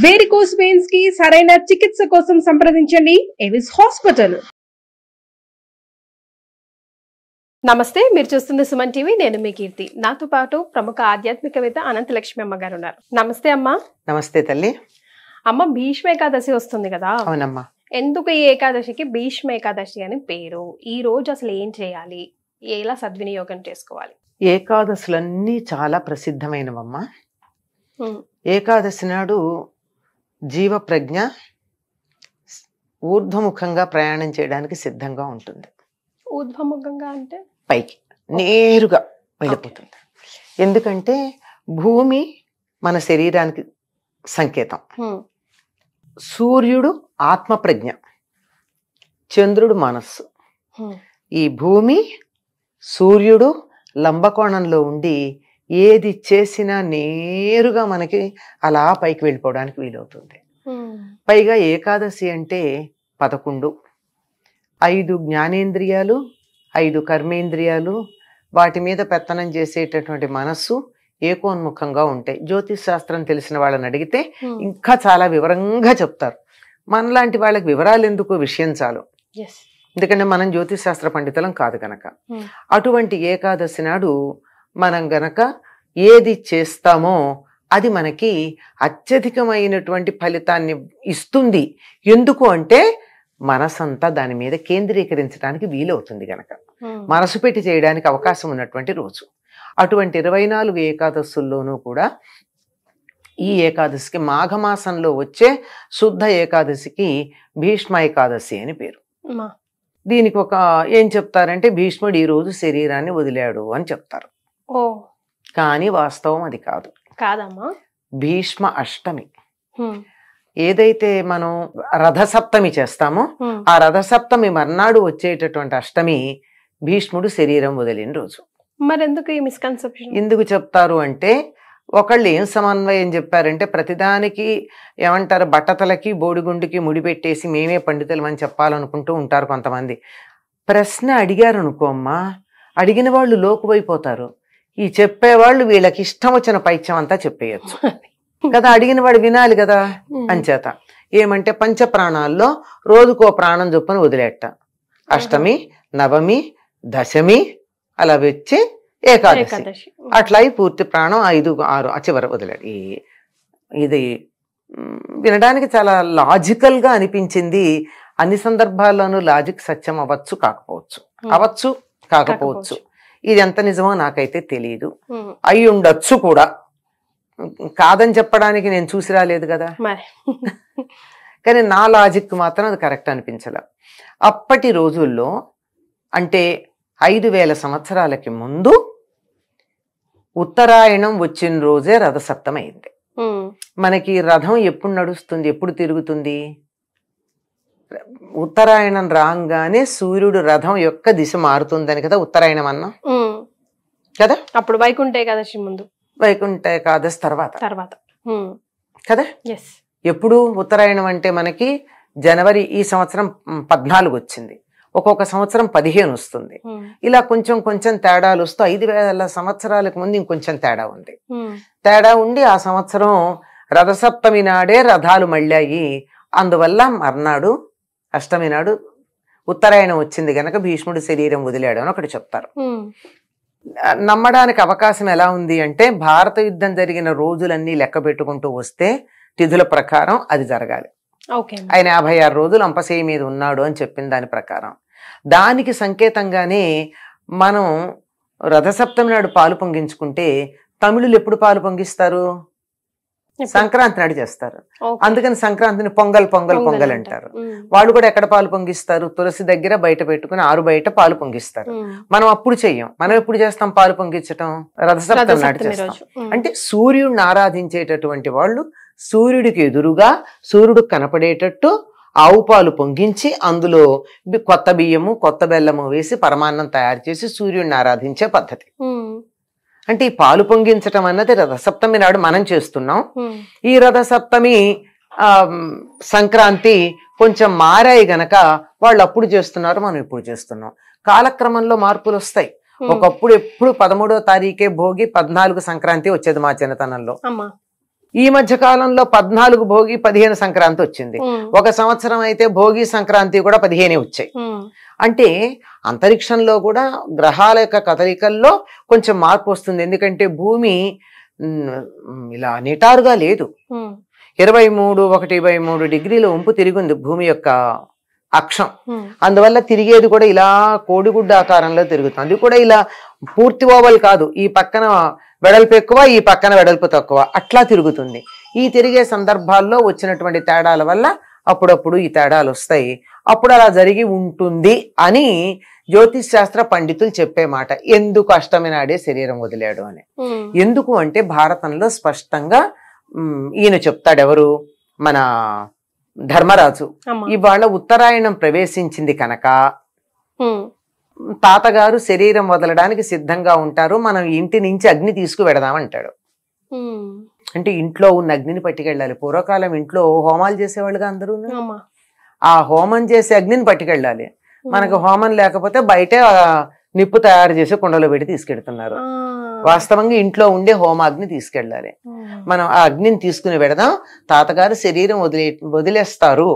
Varicose veins కి సరైన చికిత్స కోసం సంప్రదించండి ఎవిస్ హాస్పిటల్. నమస్తే, మీరు చూస్తుంది సుమన్ టీవీ. నేను మీ కీర్తి. నాతో పాటు ప్రముఖ ఆధ్యాత్మికవేత్త అనంతలక్ష్మి అమ్మ గారు ఉన్నారు. నమస్తే అమ్మా. నమస్తే తల్లి. అమ్మ, భీష్మ ఏకాదశి వస్తుంది కదా? అవునమ్మా. ఎందుకు ఈ ఏకాదశికి భీష్మ ఏకాదశి అని పేరు? ఈ రోజు అసలు ఏం చేయాలి, ఎలా సద్వినియోగం చేసుకోవాలి? ఏకాదశులన్నీ చాలా ప్రసిద్ధమైనవమ్మా. ఏకాదశి నాడు జీవ ప్రజ్ఞ ఊర్ధ్వముఖంగా ప్రయాణం చేయడానికి సిద్ధంగా ఉంటుంది. ఊర్ధ్వముఖంగా అంటే పైకి నేరుగా వెళ్ళిపోతుంది. ఎందుకంటే భూమి మన శరీరానికి సంకేతం, సూర్యుడు ఆత్మ ప్రజ్ఞ, చంద్రుడు మనస్సు. ఈ భూమి సూర్యుడు లంబకోణంలో ఉండి ఏది చేసినా నేరుగా మనకి అలా పైకి వెళ్ళిపోవడానికి వీలవుతుంది. పైగా ఏకాదశి అంటే 11, 5 జ్ఞానేంద్రియాలు, 5 కర్మేంద్రియాలు, వాటి మీద పెత్తనం చేసేటటువంటి మనస్సు ఏకోన్ముఖంగా ఉంటాయి. జ్యోతిష్ శాస్త్రం తెలిసిన వాళ్ళని అడిగితే ఇంకా చాలా వివరంగా చెప్తారు. మనలాంటి వాళ్ళకి వివరాలు ఎందుకు, విషయం చాలు. ఎందుకంటే మనం జ్యోతిష్ శాస్త్ర పండితులం కాదు గనక. అటువంటి ఏకాదశి నాడు మనం గనక ఏది చేస్తామో అది మనకి అత్యధికమైనటువంటి ఫలితాన్ని ఇస్తుంది. ఎందుకు అంటే మనసంతా దాని మీద కేంద్రీకరించడానికి వీలవుతుంది గనక, మనసు పెట్టి చేయడానికి అవకాశం ఉన్నటువంటి రోజు. అటువంటి 24 ఏకాదశుల్లోనూ కూడా ఈ ఏకాదశికి మాఘమాసంలో వచ్చే శుద్ధ ఏకాదశికి భీష్మ ఏకాదశి అని పేరు. దీనికి ఒక ఏం చెప్తారంటే, భీష్ముడు ఈ రోజు శరీరాన్ని వదిలాడు అని చెప్తారు. కానీ వాస్తవం అది కాదు. కాదమ్మా, భీష్మ అష్టమి. ఏదైతే మనం రథసప్తమి చేస్తామో ఆ రథసప్తమి మర్నాడు వచ్చేటటువంటి అష్టమి భీష్ముడు శరీరం వదిలిన రోజు. మరి ఎందుకు ఈ మిస్కన్సెప్షన్? ఎందుకు చెప్తారు అంటే, ఒకళ్ళు ఏం సమన్వయం చెప్పారంటే, ప్రతిదానికి ఏమంటారు, బట్టతలకి బోడిగుండుకి ముడిపెట్టేసి మేమే పండితులం అని చెప్పాలనుకుంటూ ఉంటారు కొంతమంది. ప్రశ్న అడిగారు అనుకో అమ్మా, అడిగిన వాళ్ళు లోకువైపోతారు. ఈ చెప్పేవాళ్ళు వీళ్ళకి ఇష్టం వచ్చిన పైత్యం అంతా చెప్పేయచ్చు కదా, అడిగిన వాడు వినాలి కదా. అంచేత ఏమంటే, పంచప్రాణాల్లో రోజుకో ప్రాణం చొప్పున వదిలేట. అష్టమి, నవమి, దశమి అలా వచ్చి ఏకాదశి, అట్లా పూర్తి ప్రాణం 5, 6 చివర వదిలాడు. ఇది వినడానికి చాలా లాజికల్ గా అనిపించింది. అన్ని సందర్భాల్లోనూ లాజిక్ సత్యం అవ్వచ్చు కాకపోవచ్చు, అవ్వచ్చు కాకపోవచ్చు. ఇది ఎంత నిజమో నాకైతే తెలియదు. అయి ఉండొచ్చు కూడా, కాదని చెప్పడానికి నేను చూసి రాలేదు కదా. కానీ నా లాజిక్ మాత్రం అది కరెక్ట్ అనిపించలే. అప్పటి రోజుల్లో అంటే 5000 సంవత్సరాలకి ముందు ఉత్తరాయణం వచ్చిన రోజే రథసప్తమి అయింది. మనకి రథం ఎప్పుడు నడుస్తుంది, ఎప్పుడు తిరుగుతుంది? ఉత్తరాయణం రాగానే సూర్యుడు రథం యొక్క దిశ మారుతుందని కదా ఉత్తరాయణం అన్నాం కదా. అప్పుడు వైకుంఠ ఏకాదశి ముందు, వైకుంఠ ఏకాదశి తర్వాత కదా. ఎప్పుడు ఉత్తరాయణం అంటే మనకి జనవరి, ఈ సంవత్సరం 14 వచ్చింది, ఒక్కొక్క సంవత్సరం 15 వస్తుంది. ఇలా కొంచెం కొంచెం తేడాలు వస్తూ 5000 సంవత్సరాలకు ముందు ఇంకొంచెం తేడా ఉంది. తేడా ఉండి ఆ సంవత్సరం రథసప్తమి నాడే రథాలు మళ్ళాయి. అందువల్ల మర్నాడు అష్టమి నాడు ఉత్తరాయణం వచ్చింది గనక భీష్ముడు శరీరం వదిలాడు అని ఒకటి చెప్తారు. నమ్మడానికి అవకాశం ఎలా ఉంది అంటే, భారత యుద్ధం జరిగిన రోజులన్నీ లెక్క పెట్టుకుంటూ వస్తే తిథుల ప్రకారం అది జరగాలి. ఆయన 56 రోజులు అంపశయ్య మీద ఉన్నాడు అని చెప్పిన దాని ప్రకారం, దానికి సంకేతంగానే మనం రథసప్తమి నాడు పాలు పొంగించుకుంటే, తమిళులు ఎప్పుడు పాలు పొంగిస్తారు? సంక్రాంతి నాడు చేస్తారు. అందుకని సంక్రాంతిని పొంగల్ పొంగల్ పొంగల్ అంటారు. వాళ్ళు కూడా ఎక్కడ పాలు పొంగిస్తారు? తులసి దగ్గర బయట పెట్టుకుని ఆరు బయట పాలు పొంగిస్తారు. మనం అప్పుడు చెయ్యం. మనం ఎప్పుడు చేస్తాం పాలు పొంగించటం? రథసప్తమి నాడు చేస్తాం. అంటే సూర్యుడిని ఆరాధించేటటువంటి వాళ్ళు సూర్యుడికి ఎదురుగా సూర్యుడు కనపడేటట్టు ఆవు పాలు పొంగించి అందులో కొత్త బియ్యము కొత్త బెల్లము వేసి పరమాన్నం తయారు చేసి సూర్యుడిని ఆరాధించే పద్ధతి. అంటే ఈ పాలు పొంగించటం అన్నది రథసప్తమి నాడు మనం చేస్తున్నాం. ఈ రథసప్తమి సంక్రాంతి కొంచెం మారాయి గనక వాళ్ళు అప్పుడు చేస్తున్నారు, మనం ఇప్పుడు చేస్తున్నాం. కాలక్రమంలో మార్పులు వస్తాయి. ఒకప్పుడు ఎప్పుడు 13వ తారీఖే భోగి, 14 సంక్రాంతి వచ్చేది మా చిన్నతనంలో. ఈ మధ్య కాలంలో 14 భోగి 15 సంక్రాంతి వచ్చింది. ఒక సంవత్సరం అయితే భోగి సంక్రాంతి కూడా 15 వచ్చాయి. అంటే అంతరిక్షంలో కూడా గ్రహాల యొక్క కదలికల్లో కొంచెం మార్పు వస్తుంది. ఎందుకంటే భూమి ఇలా నిటారుగా లేదు. 23 డిగ్రీల వంపు తిరిగింది భూమి యొక్క అక్షం. అందువల్ల తిరిగేది కూడా ఇలా కోడిగుడ్డ ఆకారంలో తిరుగుతుంది. అది కూడా ఇలా పూర్తి ఓవల్ కాదు, ఈ పక్కన వెడల్పు ఎక్కువ, ఈ పక్కన వెడల్పు తక్కువ, అట్లా తిరుగుతుంది. ఈ తిరిగే సందర్భాల్లో వచ్చినటువంటి తేడాల వల్ల అప్పుడప్పుడు ఈ తేడాలు వస్తాయి. అప్పుడు అలా జరిగి ఉంటుంది అని జ్యోతిష్ శాస్త్ర పండితులు చెప్పే మాట. ఎందుకు అష్టమి నాడే శరీరం వదిలాడు అని. ఎందుకు అంటే భారతంలో స్పష్టంగా ఈయన చెప్తాడు. ఎవరు? మన ధర్మరాజు. ఇవాళ ఉత్తరాయణం ప్రవేశించింది కనుక తాతగారు శరీరం వదలడానికి సిద్ధంగా ఉంటారు, మనం ఇంటి నుంచి అగ్ని తీసుకువెడదామంటాడు. అంటే ఇంట్లో ఉన్న అగ్నిని పట్టుకెళ్ళాలి. పూర్వకాలం ఇంట్లో హోమాలు చేసేవాళ్ళుగా అందరూ. ఆ హోమం చేసే అగ్నిని పట్టుకెళ్ళాలి. మనకు హోమం లేకపోతే బయటే నిప్పు తయారు చేసి కుండలో పెట్టి తీసుకెళ్తున్నారు. వాస్తవంగా ఇంట్లో ఉండే హోమాగ్ని తీసుకెళ్ళాలి. మనం ఆ అగ్నిని తీసుకుని పెడదాం, తాతగారు శరీరం వదిలేస్తారు,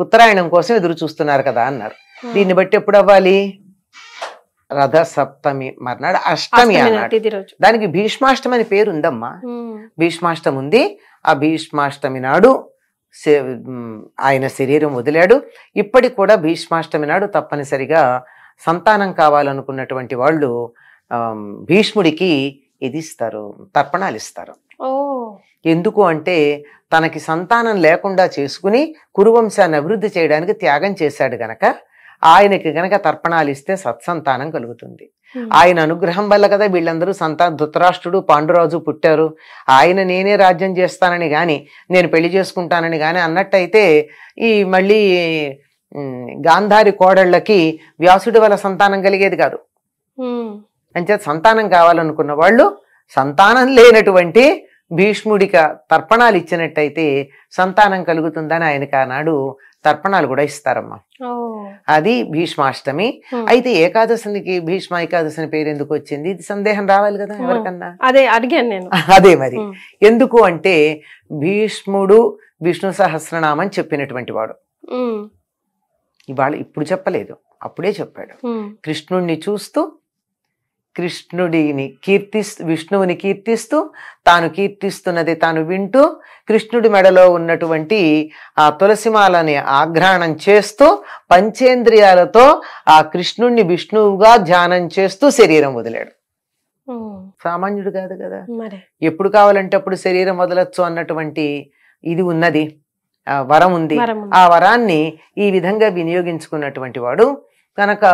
ఉత్తరాయణం కోసం ఎదురు చూస్తున్నారు కదా అన్నారు. దీన్ని బట్టి ఎప్పుడు అవ్వాలి? రథ సప్తమి మర్నాడు అష్టమి అన్నాడు. దానికి భీష్మాష్టమి అని పేరు ఉందమ్మా. భీష్మాష్టమి ఉంది. ఆ భీష్మాష్టమి నాడు ఆయన శరీరం వదిలాడు. ఇప్పటికి కూడా భీష్మాష్టమి నాడు తప్పనిసరిగా సంతానం కావాలనుకున్నటువంటి వాళ్ళు భీష్ముడికి ఇది ఇస్తారు, తర్పణాలు ఇస్తారు. ఎందుకు అంటే తనకి సంతానం లేకుండా చేసుకుని కురువంశాన్ని అభివృద్ధి చేయడానికి త్యాగం చేశాడు గనక ఆయనకి గనక తర్పణాలు ఇస్తే సత్సంతానం కలుగుతుంది. ఆయన అనుగ్రహం వల్ల కదా వీళ్ళందరూ ధృతరాష్ట్రుడు పాండురాజు పుట్టారు. ఆయన నేనే రాజ్యం చేస్తానని గాని, నేను పెళ్లి చేసుకుంటానని గాని అన్నట్టయితే ఈ మళ్ళీ గాంధారి కోడళ్ళకి వ్యాసుడి వల్ల సంతానం కలిగేది కాదు. అంచేత సంతానం కావాలనుకున్న వాళ్ళు సంతానం లేనటువంటి భీష్ముడికి తర్పణాలు ఇచ్చినట్టయితే సంతానం కలుగుతుందని ఆయనకి ఆనాడు తర్పణాలు కూడా ఇస్తారమ్మా. అది భీష్మాష్టమి. అయితే ఏకాదశికి భీష్మ ఏకాదశి అని పేరు ఎందుకు వచ్చింది? ఇది సందేహం రావాలి కదా ఎవరికన్నా. అదే అడిగాను నేను. అదే మరి ఎందుకు అంటే భీష్ముడు విష్ణు సహస్రనామం చెప్పినటువంటి వాడు. ఇవాళ ఇప్పుడు చెప్పలేదు, అప్పుడే చెప్పాడు. కృష్ణుణ్ణి చూస్తూ కృష్ణుడిని విష్ణువుని కీర్తిస్తూ తాను కీర్తిస్తున్నది తాను వింటూ కృష్ణుడి మెడలో ఉన్నటువంటి ఆ తులసిమాలని ఆఘ్రాణం చేస్తూ పంచేంద్రియాలతో ఆ కృష్ణుణ్ణి విష్ణువుగా ధ్యానం చేస్తూ శరీరం వదిలాడు. సామాన్యుడు కాదు కదా. ఎప్పుడు కావాలంటే అప్పుడు శరీరం వదలొచ్చు అన్నటువంటి ఇది ఉన్నది, వరం ఉంది. ఆ వరాన్ని ఈ విధంగా వినియోగించుకున్నటువంటి వాడు కనుక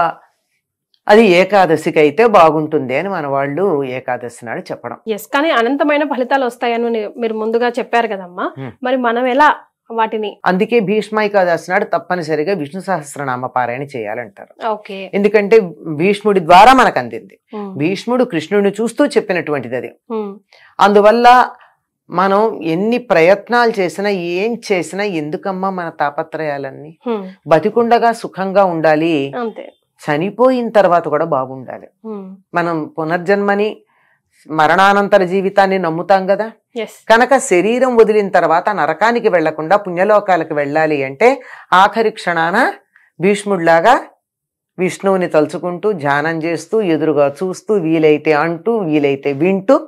అది ఏకాదశికి అయితే బాగుంటుంది అని మన వాళ్ళు ఏకాదశి నాడు చెప్పడం. కానీ అనంతమైన ఫలితాలు వస్తాయని మీరు ముందుగా చెప్పారు కదమ్మా, మరి మనం ఎలా వాటిని? అందుకే భీష్మ ఏకాదశి నాడు తప్పనిసరిగా విష్ణు సహస్రనామ పారాయణ చేయాలంటారు. ఎందుకంటే భీష్ముడి ద్వారా మనకు అందింది. భీష్ముడు కృష్ణుడిని చూస్తూ చెప్పినటువంటిది అది. అందువల్ల మనం ఎన్ని ప్రయత్నాలు చేసినా ఏం చేసినా ఎందుకమ్మా మన తాపత్రయాలన్నీ? బతికుండగా సుఖంగా ఉండాలి, చనిపోయిన తర్వాత కూడా బాగుండాలి. మనం పునర్జన్మని మరణానంతర జీవితాన్ని నమ్ముతాం కదా. కనుక శరీరం వదిలిన తర్వాత నరకానికి వెళ్లకుండా పుణ్యలోకాలకు వెళ్ళాలి అంటే ఆఖరి క్షణాన భీష్ముడిలాగా విష్ణువుని తలుచుకుంటూ ధ్యానం చేస్తూ ఎదురుగా చూస్తూ వీలైతే అంటూ వీలైతే వింటూ,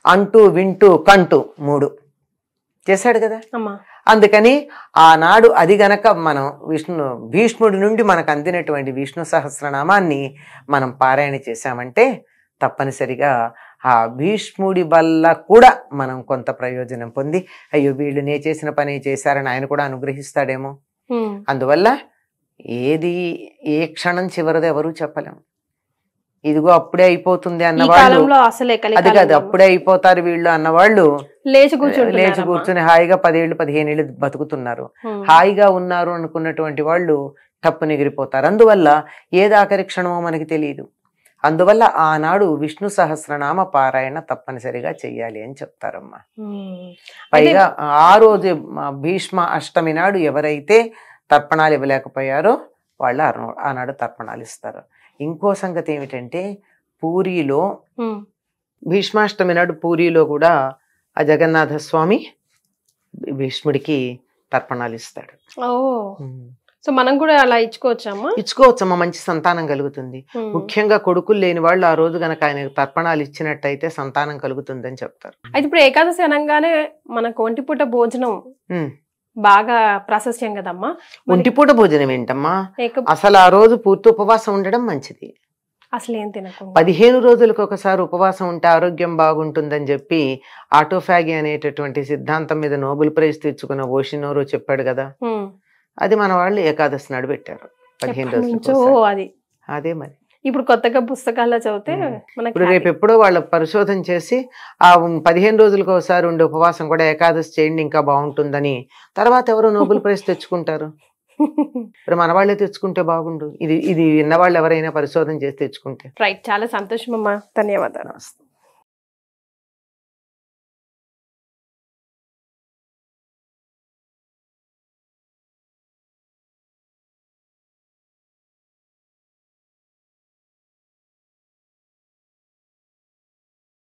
అంటూ వింటూ కంటూ 3 చేశాడు కదా. అందుకని ఆనాడు అది గనక మనం భీష్ముడి నుండి మనకు అందినటువంటి విష్ణు సహస్రనామాన్ని మనం పారాయణ చేశామంటే తప్పనిసరిగా ఆ భీష్ముడి వల్ల కూడా మనం కొంత ప్రయోజనం పొంది అయ్యో వీళ్ళు నే చేసిన పని చేశారని ఆయన కూడా అనుగ్రహిస్తాడేమో. అందువల్ల ఏది ఏ క్షణం చివరిది ఎవరూ చెప్పలేము. ఇదిగో అప్పుడే అయిపోతుంది అన్నవాళ్ళు, అది కాదు అప్పుడే అయిపోతారు వీళ్ళు అన్నవాళ్ళు లేచి కూర్చుని హాయిగా 10 ఏళ్ళు 15 ఏళ్ళు బతుకుతున్నారు. హాయిగా ఉన్నారు అనుకున్నటువంటి వాళ్ళు తప్పు నిగిరిపోతారు. అందువల్ల ఏది ఆఖరి క్షణమో మనకి తెలియదు. అందువల్ల ఆనాడు విష్ణు సహస్రనామ పారాయణ తప్పనిసరిగా చెయ్యాలి అని చెప్తారమ్మా. పైగా ఆ రోజు భీష్మ అష్టమి నాడు ఎవరైతే తర్పణాలు ఇవ్వలేకపోయారో వాళ్ళు ఆనాడు తర్పణాలు ఇస్తారు. ఇంకో సంగతి ఏమిటంటే పూరిలో భీష్మాష్టమి నాడు పూరిలో కూడా ఆ జగన్నాథ స్వామి భీష్ముడికి తర్పణాలు ఇస్తాడు. ఓ సో మనం కూడా అలా ఇచ్చుకోవచ్చమ్మా? ఇచ్చుకోవచ్చమ్మా, మంచి సంతానం కలుగుతుంది. ముఖ్యంగా కొడుకులు లేని వాళ్ళు ఆ రోజు గనక ఆయన తర్పణాలు ఇచ్చినట్టయితే సంతానం కలుగుతుందని చెప్తారు. అయితే ఇప్పుడు ఏకాదశి అనగానే మనకు ఒంటిపూట భోజనం బాగా ప్రాశస్త్యం కదమ్మా. ఒంటిపూట భోజనం ఏంటమ్మా, అసలు ఆ రోజు పూర్తి ఉపవాసం ఉండడం మంచిది. అసలు ఏం తినకుండా 15 రోజులకు ఒకసారి ఉపవాసం ఉంటే ఆరోగ్యం బాగుంటుందని చెప్పి ఆటోఫాగి అనేటటువంటి సిద్ధాంతం మీద నోబెల్ ప్రైజ్ తెచ్చుకున్న ఓషినోరో చెప్పాడు కదా. అది మన వాళ్ళు ఏకాదశి నాడు పెట్టారు 15 రోజులు. అది అదే మరి ఇప్పుడు కొత్తగా పుస్తకాల్లో చదివితే ఇప్పుడు రేపు ఎప్పుడో వాళ్ళ పరిశోధన చేసి ఆ 15 రోజులకు ఒకసారి ఉండే ఉపవాసం కూడా ఏకాదశి చేయండి ఇంకా బాగుంటుందని తర్వాత ఎవరో నోబెల్ ప్రైజ్ తెచ్చుకుంటారు. ఇప్పుడు మన వాళ్ళే తెచ్చుకుంటే బాగుండు. ఇది విన్నవాళ్ళు ఎవరైనా పరిశోధన చేసి తెచ్చుకుంటే. రైట్, చాలా సంతోషం అమ్మా, ధన్యవాదాలు.